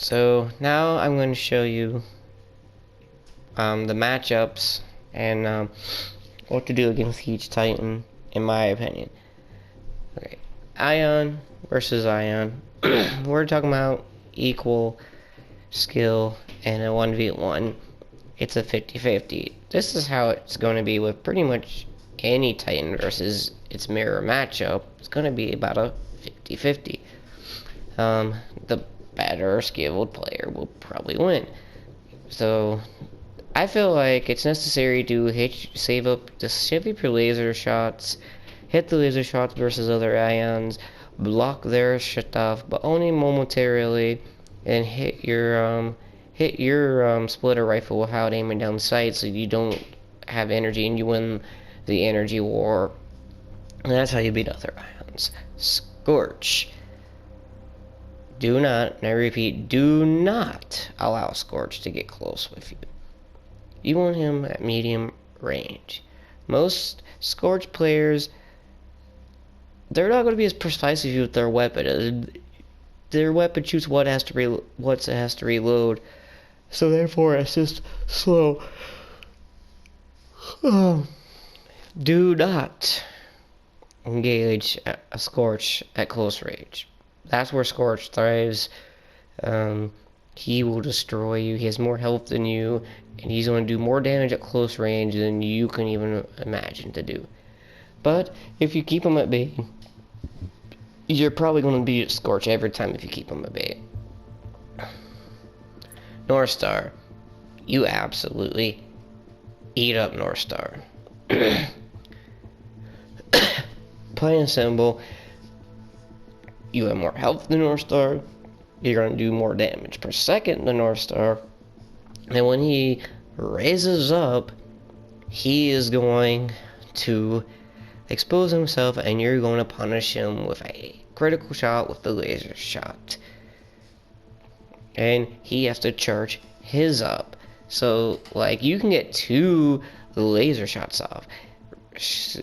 So now I'm going to show you the matchups and what to do against each Titan, in my opinion. Okay, Ion versus Ion. We're talking about equal skill and a 1v1. It's a 50-50. This is how it's going to be with pretty much any Titan versus its mirror matchup. It's going to be about a 50-50. The better skilled player will probably win. So I feel like it's necessary to save up your laser shots, hit the laser shots versus other ions, block their stuff, but only momentarily, and hit your splitter rifle without aiming down sight, so you don't have energy and you win the energy war. And that's how you beat other ions. Scorch. Do not, and I repeat, do not allow Scorch to get close with you. You want him at medium range. Most Scorch players, they're not going to be as precise as you with their weapon. Their weapon shoots what it has to reload, so therefore it's just slow. Do not engage a Scorch at close range. That's where Scorch thrives. He will destroy you. He has more health than you, and he's going to do more damage at close range than you can even imagine to do. But if you keep him at bay, you're probably going to beat Scorch every time if you keep him at bay. North Star. You absolutely eat up North Star. Plain and simple. You have more health than North Star. You're going to do more damage per second than North Star. And when he raises up, he is going to expose himself, and you're going to punish him with a critical shot with the laser shot. And he has to charge his up. So, like, you can get 2 laser shots off.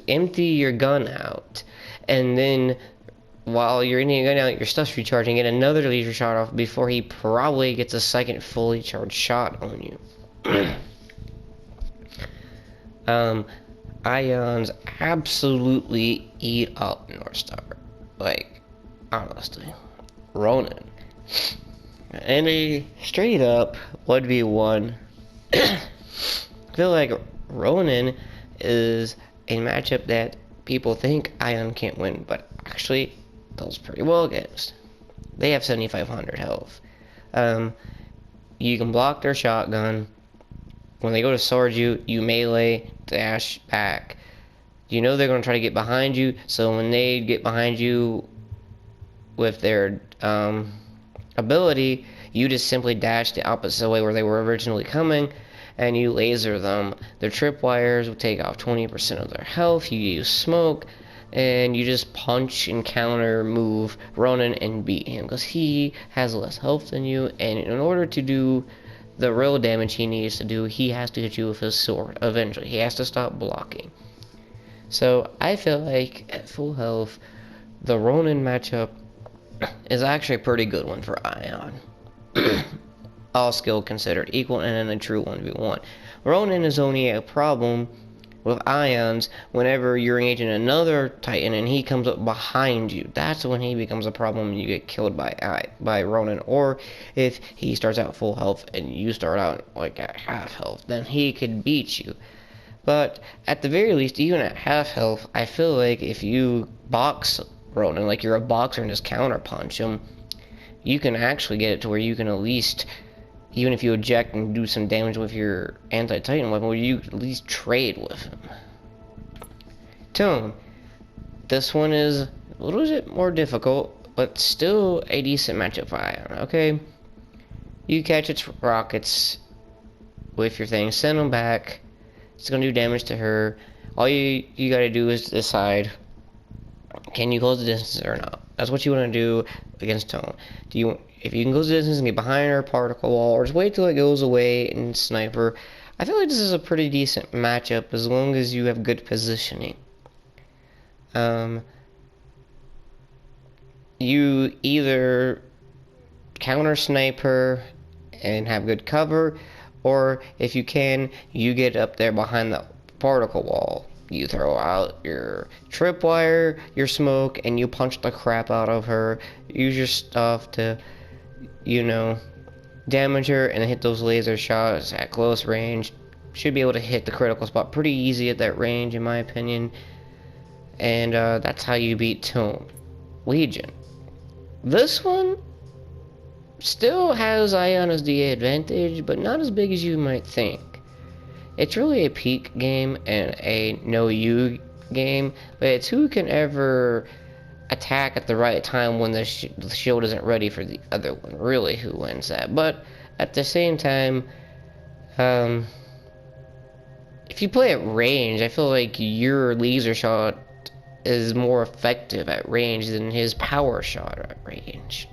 Empty your gun out, and then while you're in your gun out, your stuff's recharging, get another laser shot off before he probably gets a second fully charged shot on you. Ions absolutely eat up North Star. Like, honestly. Ronin. And a straight up 1v1. I feel like Ronin is a matchup that people think Ion can't win, but actually does pretty well against. They have 7,500 health. You can block their shotgun. When they go to sword you, you melee, dash back. You know they're going to try to get behind you, so when they get behind you with their ability, you just simply dash the opposite way where they were originally coming, and you laser them. Their tripwires will take off 20% of their health. You use smoke, and you just punch and counter move Ronin and beat him, because he has less health than you, and in order to do the real damage he needs to do, he has to hit you with his sword eventually. He has to stop blocking. So I feel like at full health, the Ronin matchup is actually a pretty good one for Ion. All skill considered equal and in a true 1v1. Ronin is only a problem with Ions whenever you're engaging another Titan and he comes up behind you. That's when he becomes a problem and you get killed by Ronin. Or if he starts out full health and you start out like at half health, then he could beat you. But at the very least, even at half health, I feel like if you box Ronin like you're a boxer and just counter punch him, you can actually get it to where you can at least, even if you eject and do some damage with your anti-Titan weapon, where you at least trade with him. Tone. This one is a little bit more difficult, but still a decent matchup for Ion, okay? You catch its rockets with your thing, send them back. It's gonna do damage to her. All you gotta do is decide, can you close the distance or not? That's what you want to do against Tone. If you can close the distance and get behind her particle wall, or just wait till it goes away and sniper. I feel like this is a pretty decent matchup as long as you have good positioning. You either counter sniper and have good cover, or if you can, you get up there behind the particle wall. You throw out your tripwire, your smoke, and you punch the crap out of her. Use your stuff to, you know, damage her and hit those laser shots at close range. Should be able to hit the critical spot pretty easy at that range, in my opinion. And that's how you beat Tomb. Legion. This one still has Ion as the advantage, but not as big as you might think. It's really a peak game and a no-you game, but it's who can ever attack at the right time when the shield isn't ready for the other one, really who wins that. But at the same time, if you play at range, I feel like your laser shot is more effective at range than his power shot at range.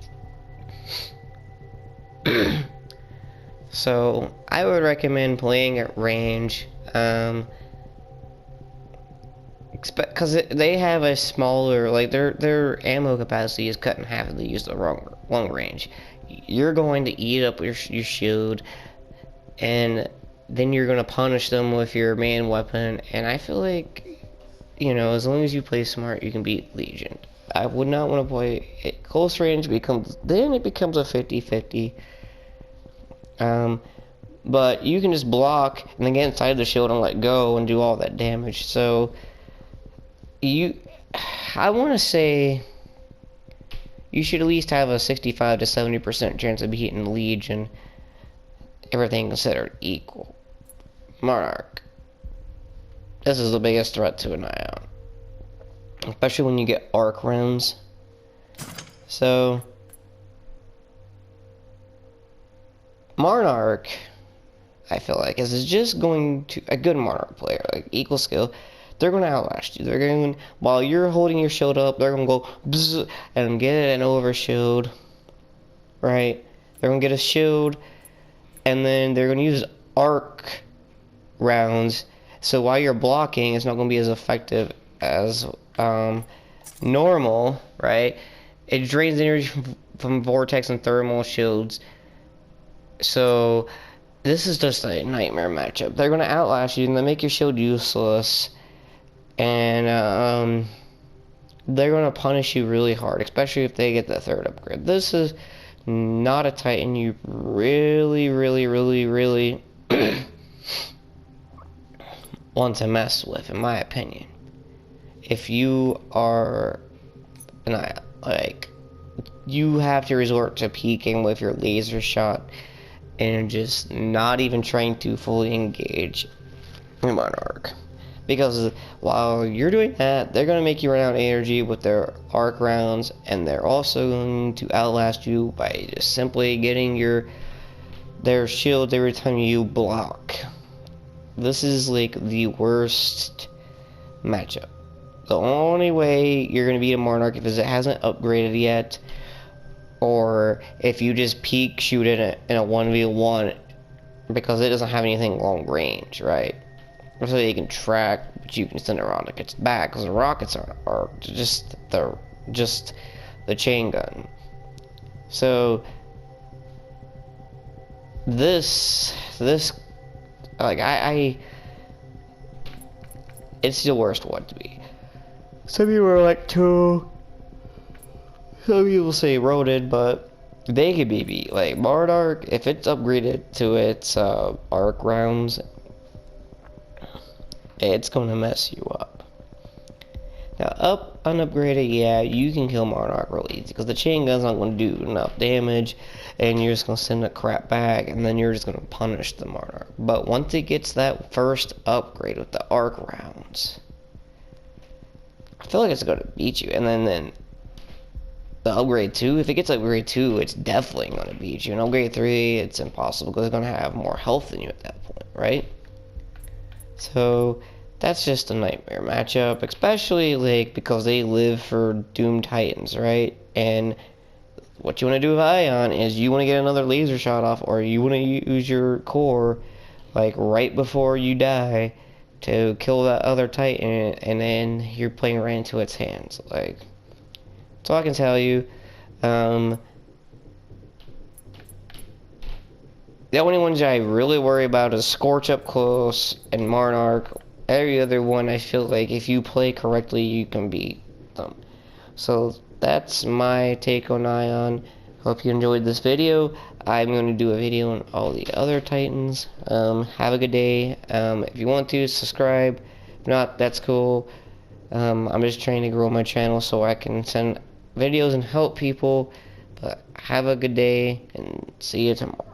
So I would recommend playing at range, because they have a smaller, like their ammo capacity is cut in half if they use the long range. You're going to eat up your shield, and then you're going to punish them with your main weapon. And I feel like, you know, as long as you play smart, you can beat Legion. I would not want to play at close range, then it becomes a 50-50. But you can just block and then get inside the shield and let go and do all that damage. So I want to say you should at least have a 65 to 70% chance of beating Legion, everything considered equal. Monarch. This is the biggest threat to an Ion, especially when you get arc rounds. So Monarch, I feel like, is just going to a good Monarch player, like equal skill. They're going to outlast you. They're going, while you're holding your shield up, they're going to go bzz, and get an over shield, right? They're going to get a shield, and then they're going to use arc rounds. So while you're blocking, it's not going to be as effective as normal, right? It drains energy from vortex and thermal shields. So this is just a nightmare matchup. They're going to outlast you and they make your shield useless. And they're going to punish you really hard, especially if they get the third upgrade. This is not a Titan you really want to mess with, in my opinion. If you are you have to resort to peeking with your laser shot and just not even trying to fully engage your Monarch. Because while you're doing that, they're going to make you run out of energy with their arc rounds, and they're also going to outlast you by just simply getting their shields every time you block. This is like the worst matchup. The only way you're going to beat a Monarch is if it hasn't upgraded yet, or if you just peek shoot in a 1v1, because it doesn't have anything long range, right? So you can track, but you can send a rocket back, because the rockets are just the chain gun. So this like it's the worst one to be. Some people are like some people say roaded, but they could be beat. Like Monarch, if it's upgraded to its arc rounds, it's gonna mess you up. Now, unupgraded, yeah, you can kill Monarch real easy, because the chain gun's not gonna do enough damage, and you're just gonna send the crap back, and then you're just gonna punish the Monarch. But once it gets that first upgrade with the arc rounds, I feel like it's gonna beat you. And then the upgrade 2, if it gets upgrade 2, it's definitely gonna beat you. And upgrade 3, it's impossible, because they're gonna have more health than you at that point, right? So that's just a nightmare matchup, especially like because they live for Doom Titans, right? And what you want to do with Ion is you want to get another laser shot off, or you want to use your core like right before you die to kill that other Titan, and then you're playing right into its hands. Like, that's all I can tell you. The only ones I really worry about is Scorch up close and Monarch. Every other one, I feel like if you play correctly, you can beat them. So that's my take on Ion. Hope you enjoyed this video. I'm going to do a video on all the other Titans. Have a good day. If you want to, subscribe. If not, that's cool. I'm just trying to grow my channel so I can send videos and help people. But have a good day, and see you tomorrow.